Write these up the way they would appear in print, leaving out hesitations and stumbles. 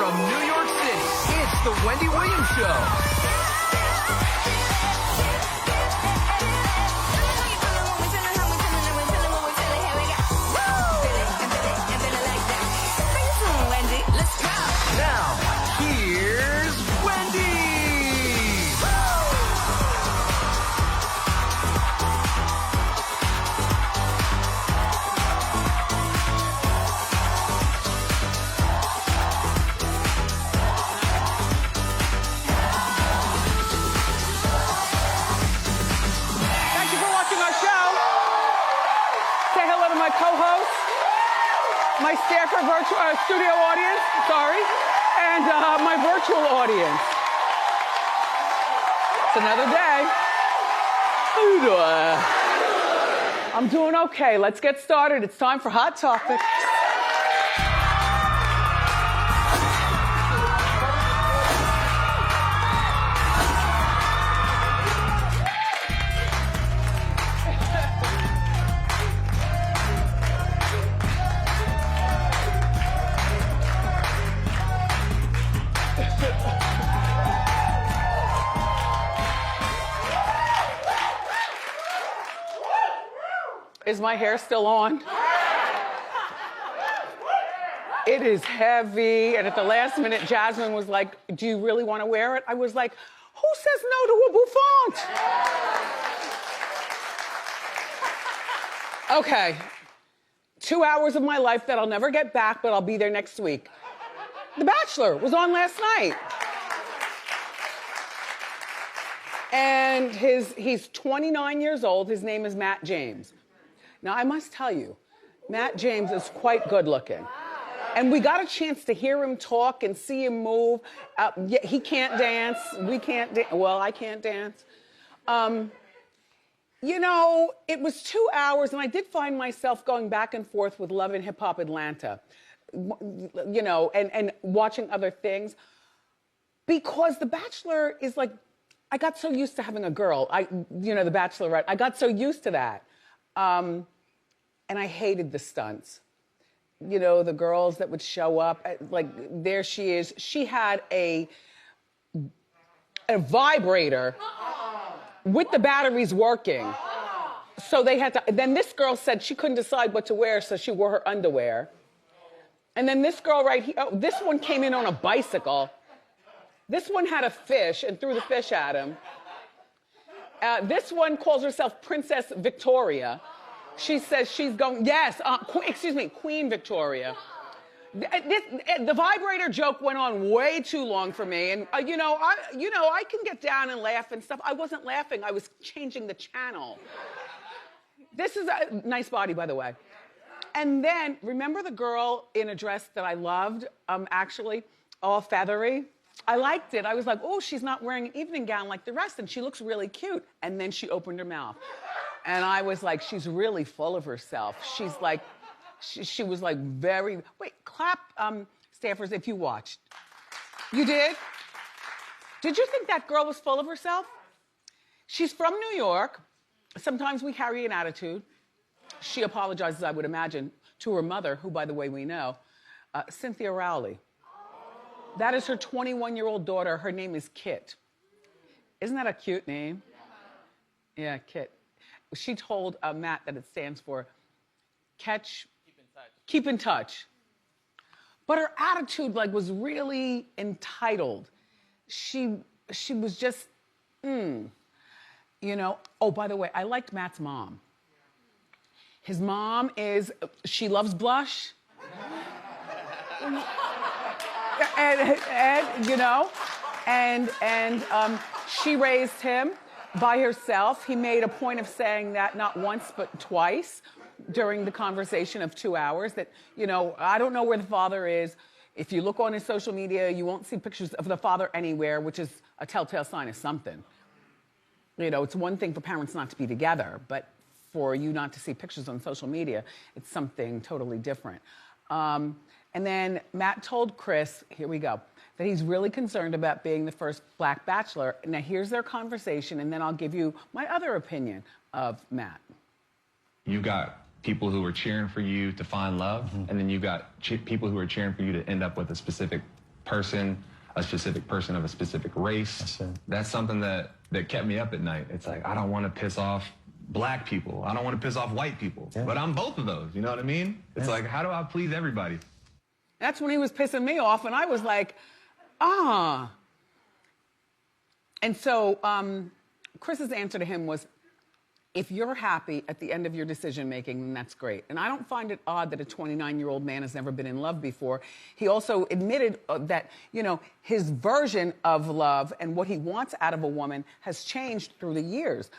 from New York City, it's the Wendy Williams Show. Now, here's Wendy. Thank you for watching our show. Say hello to my co-host, my Stanford virtual studio audience, sorry, and my virtual audience. It's another day. How you doing? I'm doing okay. Let's get started. It's time for Hot Topics. Is my hair still on? It is heavy, and at the last minute, Jasmine was like, do you really want to wear it? I was like, who says no to a bouffant? Okay, 2 hours of my life that I'll never get back, but I'll be there next week. The Bachelor was on last night. And he's 29 years old. His name is Matt James. Now, I must tell you, Matt James is quite good looking. And we got a chance to hear him talk and see him move. Yeah, he can't dance. We can't dance. Well, I can't dance. You know, it was 2 hours, and I did find myself going back and forth with Love and Hip Hop Atlanta, you know, and watching other things. Because The Bachelor is like, I got so used to having a girl. You know, The Bachelorette, I got so used to that. And I hated the stunts. You know, the girls that would show up, like, there she is. She had a vibrator with the batteries working. So they had to, then this girl said she couldn't decide what to wear, so she wore her underwear. And then this girl right here, oh, this one came in on a bicycle. This one had a fish and threw the fish at him. This one calls herself Princess Victoria. She says she's going, yes, Queen Victoria. The vibrator joke went on way too long for me. And, I can get down and laugh and stuff. I wasn't laughing. I was changing the channel. This is a nice body, by the way. And then, remember the girl in a dress that I loved, actually, all feathery? I liked it. I was like, oh, she's not wearing an evening gown like the rest, and she looks really cute. And then she opened her mouth. And I was like, she's really full of herself. She's like, she was like very, wait, clap, staffers, if you watched. You did? Did you think that girl was full of herself? She's from New York. Sometimes we carry an attitude. She apologizes, I would imagine, to her mother, who, by the way, we know, Cynthia Rowley. That is her 21-year-old daughter. Her name is Kit. Isn't that a cute name? Yeah, Kit. She told Matt that it stands for keep in touch. But her attitude, like, was really entitled. She was just, you know. Oh, by the way, I liked Matt's mom. His mom she loves blush. and you know, and she raised him by herself. He made a point of saying that not once but twice during the conversation of 2 hours, that, you know, I don't know where the father is. If you look on his social media, you won't see pictures of the father anywhere, which is a telltale sign of something. You know, it's one thing for parents not to be together, but for you not to see pictures on social media, it's something totally different. And then Matt told Chris, here we go, that he's really concerned about being the first Black Bachelor. Now, here's their conversation, and then I'll give you my other opinion of Matt. You got people who are cheering for you to find love, and then you got people who are cheering for you to end up with a specific person, a specific person of a specific race. That's something that kept me up at night. It's like, I don't want to piss off black people. I don't want to piss off white people. Yeah. But I'm both of those, you know what I mean? It's like, how do I please everybody? That's when he was pissing me off, and I was like, ah. And so Chris's answer to him was, if you're happy at the end of your decision-making, then that's great. And I don't find it odd that a 29-year-old man has never been in love before. He also admitted that, you know, his version of love and what he wants out of a woman has changed through the years.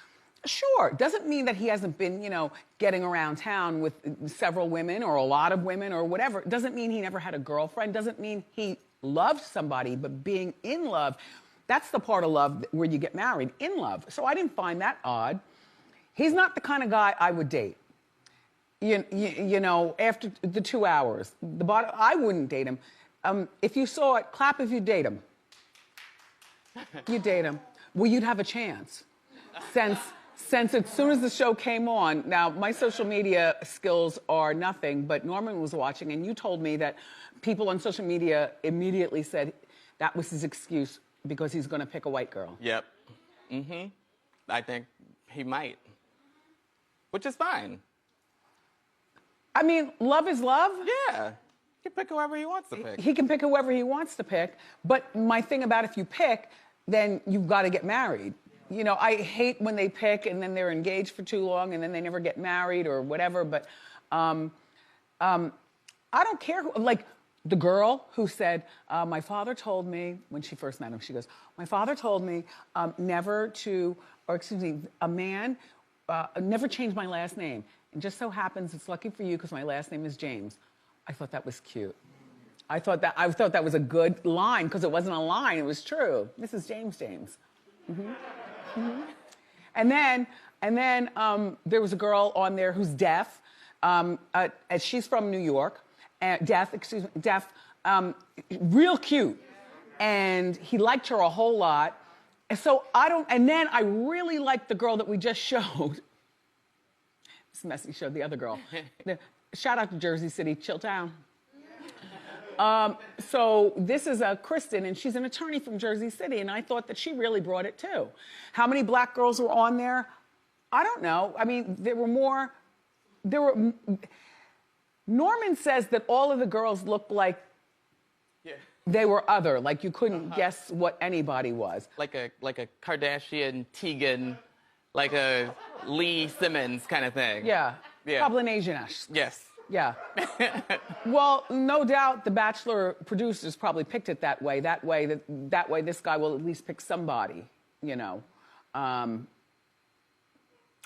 Sure, doesn't mean that he hasn't been, you know, getting around town with several women or a lot of women or whatever. Doesn't mean he never had a girlfriend. Doesn't mean he loved somebody, but being in love, that's the part of love where you get married, in love. So I didn't find that odd. He's not the kind of guy I would date. You know, after the 2 hours, I wouldn't date him. If you saw it, clap if you date him. You date him. Well, you'd have a chance. Since as soon as the show came on, now my social media skills are nothing, but Norman was watching, and you told me that people on social media immediately said that was his excuse because he's going to pick a white girl. Yep. Mm-hmm. I think he might. Which is fine. I mean, love is love. Yeah. He can pick whoever he wants to pick. He can pick whoever he wants to pick. But my thing about if you pick, then you've got to get married. You know, I hate when they pick and then they're engaged for too long and then they never get married or whatever. But I don't care. Like the girl who said, my father told me, when she first met him, she goes, my father told me never to, or excuse me, a man, never change my last name. And just so happens it's lucky for you because my last name is James. I thought that was cute. I thought that was a good line because it wasn't a line, it was true. This is James. Mm-hmm. Mm-hmm. And then there was a girl on there who's deaf. She's from New York. Deaf, real cute. And he liked her a whole lot. And so and then I really liked the girl that we just showed. It's messy, showed the other girl. Shout out to Jersey City, Chilltown. So this is Kristen, and she's an attorney from Jersey City, and I thought that she really brought it too. How many black girls were on there? I don't know. I mean, Norman says that all of the girls looked like they were other, like you couldn't guess what anybody was. Like a Kardashian, Tegan, like a Lee Simmons kind of thing. Yeah. Polynesian-ish. Yes. Yeah. Well, no doubt the Bachelor producers probably picked it that way. That way this guy will at least pick somebody, you know. I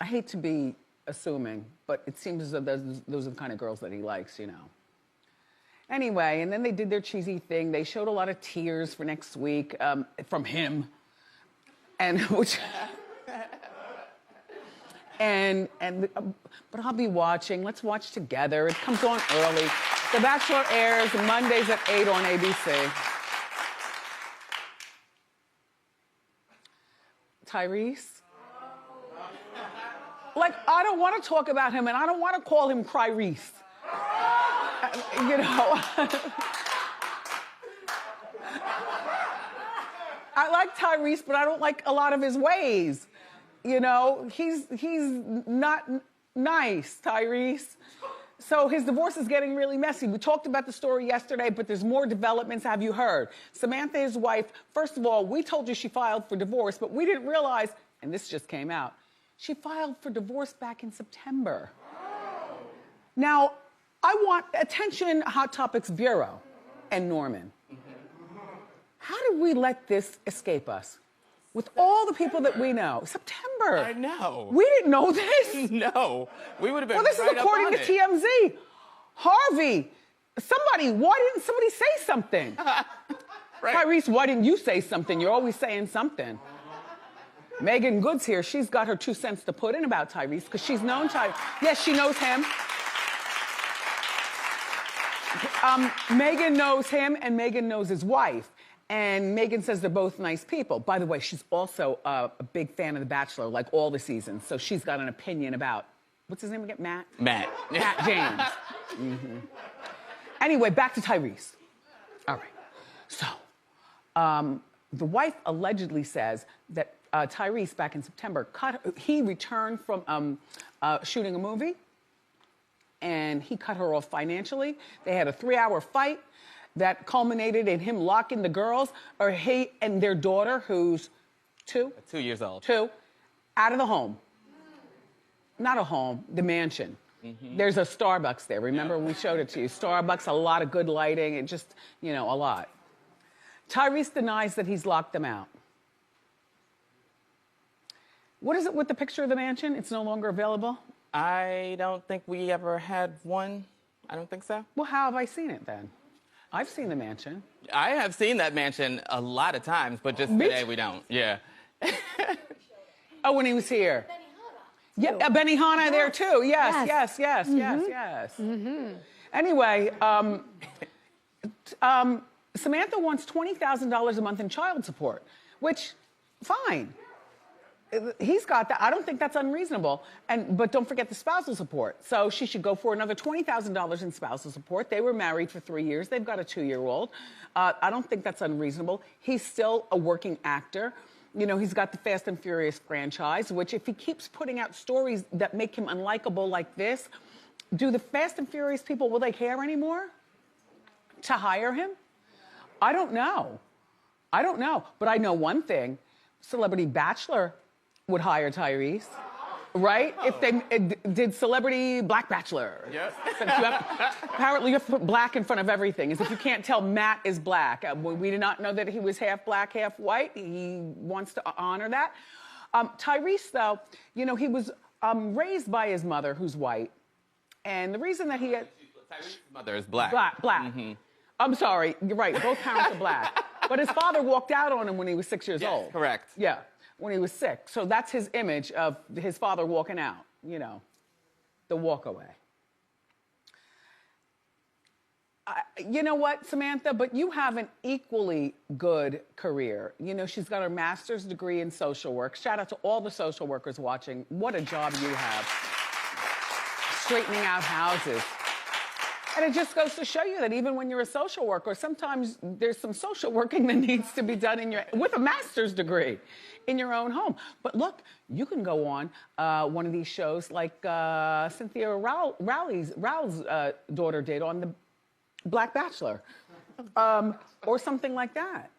hate to be assuming, but it seems as though those are the kind of girls that he likes, you know. Anyway, and then they did their cheesy thing. They showed a lot of tears for next week from him, and which. But I'll be watching. Let's watch together. It comes on early. The Bachelor airs Mondays at 8 on ABC. Tyrese? Like, I don't want to talk about him, and I don't want to call him Cry-Reese. You know. I like Tyrese, but I don't like a lot of his ways. You know, he's not nice, Tyrese. So his divorce is getting really messy. We talked about the story yesterday, but there's more developments. Have you heard? Samantha, his wife, first of all, we told you she filed for divorce, but we didn't realize, and this just came out, she filed for divorce back in September. Now, I want attention, Hot Topics Bureau and Norman. How did we let this escape us? With all the people that we know. September. I know. We didn't know this. No. We would have been Well, this right is according to TMZ. Harvey, why didn't somebody say something? Right. Tyrese, why didn't you say something? You're always saying something. Megan Good's here. She's got her 2 cents to put in about Tyrese because she's known Tyrese. Yes, she knows him. Megan knows him and Megan knows his wife. And Megan says they're both nice people. By the way, she's also a big fan of The Bachelor, like all the seasons. So she's got an opinion about, what's his name again? Matt? Matt James. Mm-hmm. Anyway, back to Tyrese. All right. So The wife allegedly says that Tyrese, back in September, he returned from shooting a movie, and he cut her off financially. They had a 3-hour fight that culminated in him locking the girls, or he and their daughter, who's 2 years old, out of the home. Not a home, the mansion. Mm-hmm. There's a Starbucks there. Remember when we showed it to you? Starbucks, a lot of good lighting, and just, a lot. Tyrese denies that he's locked them out. What is it with the picture of the mansion? It's no longer available? I don't think we ever had one. I don't think so. Well, how have I seen it then? I've seen the mansion. I have seen that mansion a lot of times, but just today we don't. Yeah. Oh, when he was here. Yeah, Benihana there too. Yes. Mm-hmm. Anyway, Samantha wants $20,000 a month in child support, which, fine. He's got that. I don't think that's unreasonable. But don't forget the spousal support. So she should go for another $20,000 in spousal support. They were married for 3 years. They've got a 2-year-old. I don't think that's unreasonable. He's still a working actor. He's got the Fast and Furious franchise, which if he keeps putting out stories that make him unlikable like this, do the Fast and Furious people, will they care anymore to hire him? I don't know. But I know one thing. Celebrity Bachelor would hire Tyrese, right? If they did Celebrity Black Bachelor. Yes. Apparently you have to put black in front of everything, as if you can't tell Matt is black. We did not know that he was half black, half white. He wants to honor that. Tyrese, though, he was raised by his mother, who's white. And the reason that he had... Tyrese's mother is black. Black. Mm-hmm. I'm sorry, you're right, both parents are black. But his father walked out on him when he was 6 years old. Correct. Yeah, when he was 6. So that's his image of his father walking out, the walk away. You know what, Samantha? But you have an equally good career. She's got her master's degree in social work. Shout out to all the social workers watching. What a job you have. Straightening out houses. And it just goes to show you that even when you're a social worker, sometimes there's some social working that needs to be done with a master's degree in your own home. But look, you can go on one of these shows like Cynthia Rowell's daughter did on the Black Bachelor, or something like that.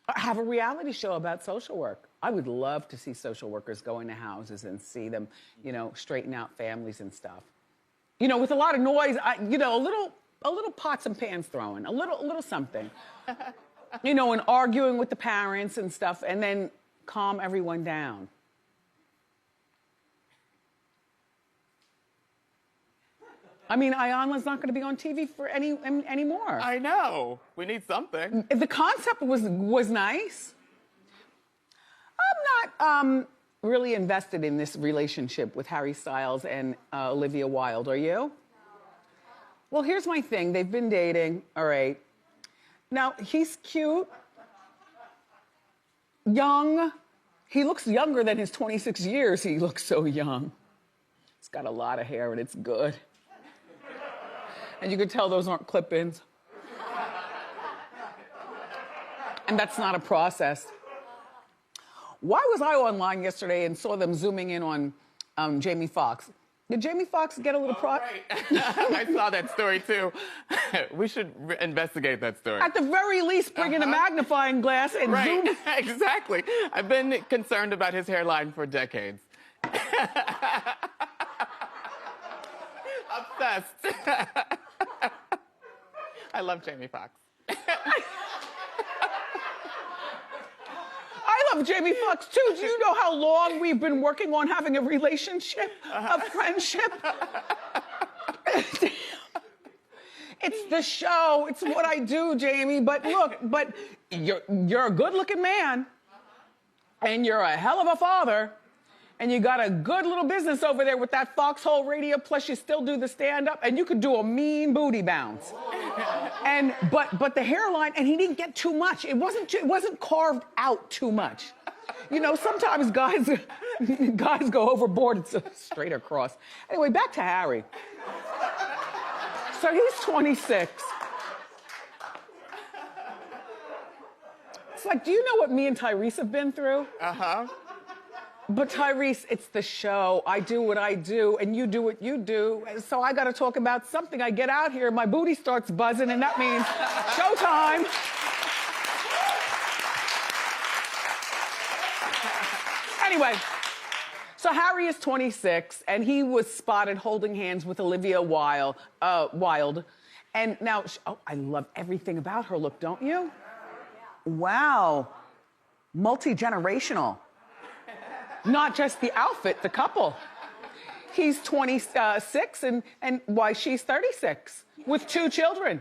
Have a reality show about social work. I would love to see social workers go into houses and see them, straighten out families and stuff. With a lot of noise, a little pots and pans throwing, a little something. And arguing with the parents and stuff, and then calm everyone down. Ayanla's not going to be on TV for anymore. I know. We need something. The concept was nice. I'm not really invested in this relationship with Harry Styles and Olivia Wilde. Are you? Well, here's my thing. They've been dating. All right. Now, he's cute. Young. He looks younger than his 26 years. He looks so young. He's got a lot of hair, and it's good. And you could tell those aren't clip-ins. And that's not a process. Why was I online yesterday and saw them zooming in on Jamie Foxx? Did Jamie Foxx get a little Right. I saw that story too. We should investigate that story. At the very least, bring in a magnifying glass and zoom. Exactly. I've been concerned about his hairline for decades. Obsessed. I love Jamie Foxx. I love Jamie Foxx too. Do you know how long we've been working on having a relationship, a friendship? It's the show. It's what I do, Jamie. But look, you're a good-looking man, and you're a hell of a father, and you got a good little business over there with that Foxhole Radio. Plus, you still do the stand-up, and you could do a mean booty bounce. But the hairline, and he didn't get too much. It wasn't carved out too much. Sometimes guys go overboard. It's straight across. Anyway, back to Harry. So he's 26. It's like, do you know what me and Tyrese have been through? Uh-huh. But Tyrese, it's the show. I do what I do, and you do what you do. So I got to talk about something. I get out here, my booty starts buzzing, and that means showtime. Anyway, so Harry is 26, and he was spotted holding hands with Olivia Wilde. And now, oh, I love everything about her look, don't you? Wow. Multi-generational. Not just the outfit, the couple. He's 26 and why she's 36 with 2 children.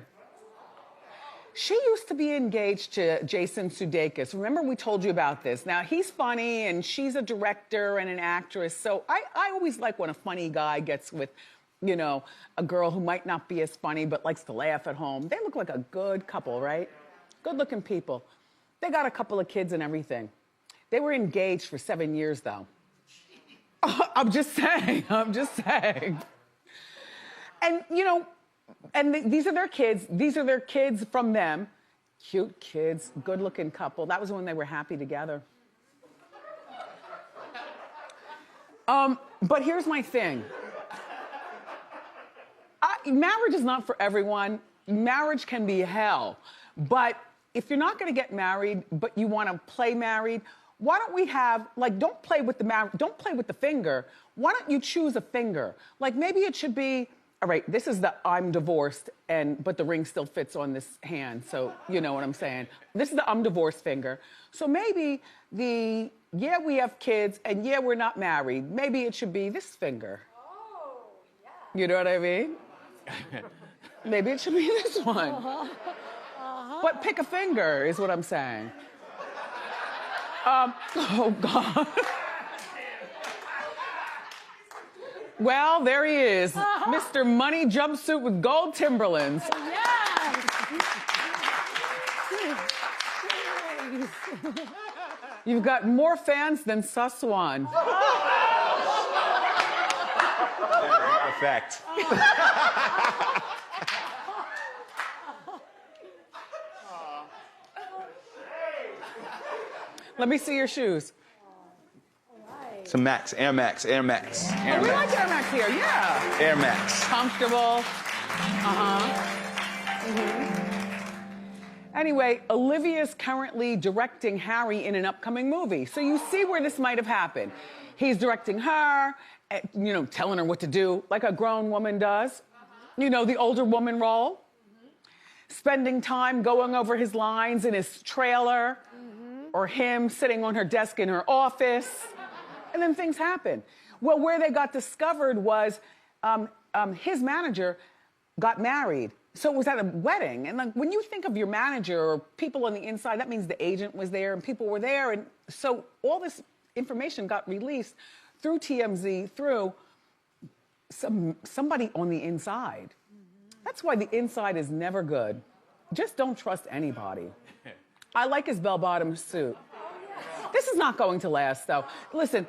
She used to be engaged to Jason Sudeikis. Remember we told you about this. Now he's funny and she's a director and an actress. So I always like when a funny guy gets with, you know, a girl who might not be as funny but likes to laugh at home. They look like a good couple, right? Good looking people. They got a couple of kids and everything. They were engaged for 7 years, though. I'm just saying. And, you know, and these are their kids. These are their kids from them. Cute kids, good-looking couple. That was when they were happy together. But here's my thing. Marriage is not for everyone. Marriage can be hell. But if you're not going to get married, but you want to play married, why don't we have, like, don't play with the finger. Why don't you choose a finger? Like, maybe it should be, all right, this is the I'm divorced, but the ring still fits on this hand, so you know what I'm saying. This is the I'm divorced finger. So maybe the, yeah, we have kids, and yeah, we're not married. Maybe it should be this finger. Oh, yeah. You know what I mean? Maybe it should be this one. But pick a finger, is what I'm saying. Oh, God. Well, there he is. Mr. Money Jumpsuit with gold Timberlands. Yes. You've got more fans than Saswan. Effect. Let me see your shoes. Some Max, Air Max, Air Max. Air We Max. like Air Max here, yeah. Air Max. Comfortable. Anyway, Olivia's currently directing Harry in an upcoming movie. So you see where this might have happened. He's directing her, you know, telling her what to do, like a grown woman does. You know, the older woman role. Spending time going over his lines in his trailer, or him sitting on her desk in her office. And then things happen. Well, where they got discovered was his manager got married. So it was at a wedding. And like, when you think of your manager or people on the inside, that means the agent was there and people were there. And so all this information got released through TMZ, through somebody on the inside. That's why the inside is never good. Just don't trust anybody. I like his bell-bottom suit. This is not going to last, though. Listen,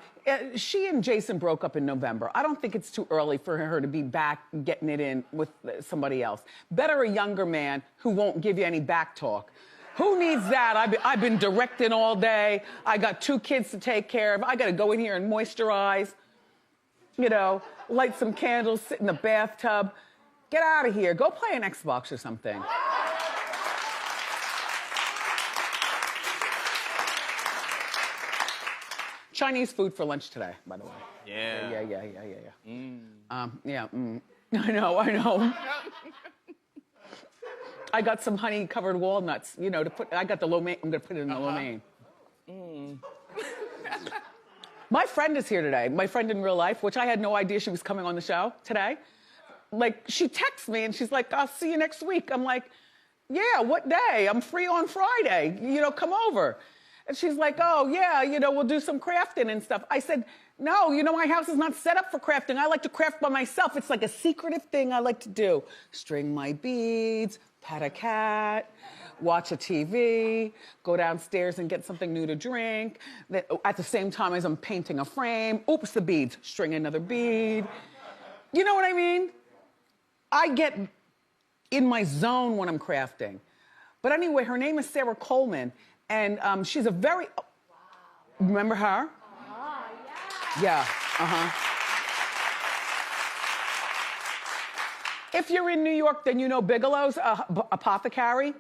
she and Jason broke up in November. I don't think it's too early for her to be back getting it in with somebody else. Better a younger man who won't give you any back talk. Who needs that? I've been directing all day. I got 2 kids to take care of. I got to go in here and moisturize, you know, light some candles, sit in the bathtub. Get out of here. Go play an Xbox or something. Chinese food for lunch today, by the way. Yeah. Yeah. I know. I got some honey-covered walnuts, you know, to put. I got the lo mein. I'm gonna put it in the lo mein. My friend is here today. My friend in real life, which I had no idea she was coming on the show today. Like, she texts me and she's like, "I'll see you next week." I'm like, "Yeah, what day? I'm free on Friday. You know, come over." And she's like, "Oh, yeah, you know, we'll do some crafting and stuff." I said, "No, you know, my house is not set up for crafting. I like to craft by myself. It's like a secretive thing I like to do. String my beads, pet a cat, watch a TV, go downstairs and get something new to drink. At the same time as I'm painting a frame, oops, the beads, string another bead." You know what I mean? I get in my zone when I'm crafting. But anyway, her name is Sarah Coleman. And she's a very, remember her? Yeah, If you're in New York, then you know Bigelow's Apothecary.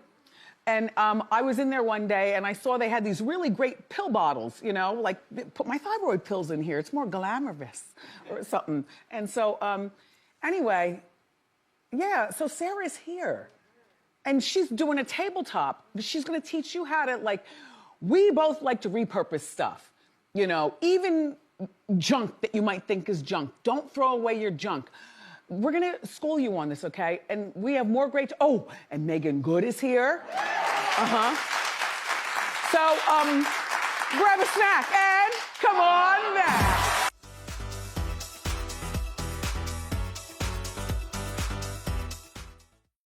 And I was in there one day and I saw they had these really great pill bottles, you know, like put my thyroid pills in here. It's more glamorous or something. And so anyway, yeah, so Sarah's here and she's doing a tabletop. She's gonna teach you how to we both like to repurpose stuff, you know, even junk that you might think is junk. Don't throw away your junk. We're gonna school you on this, okay? And we have more great, and Megan Good is here. So, grab a snack and come on back.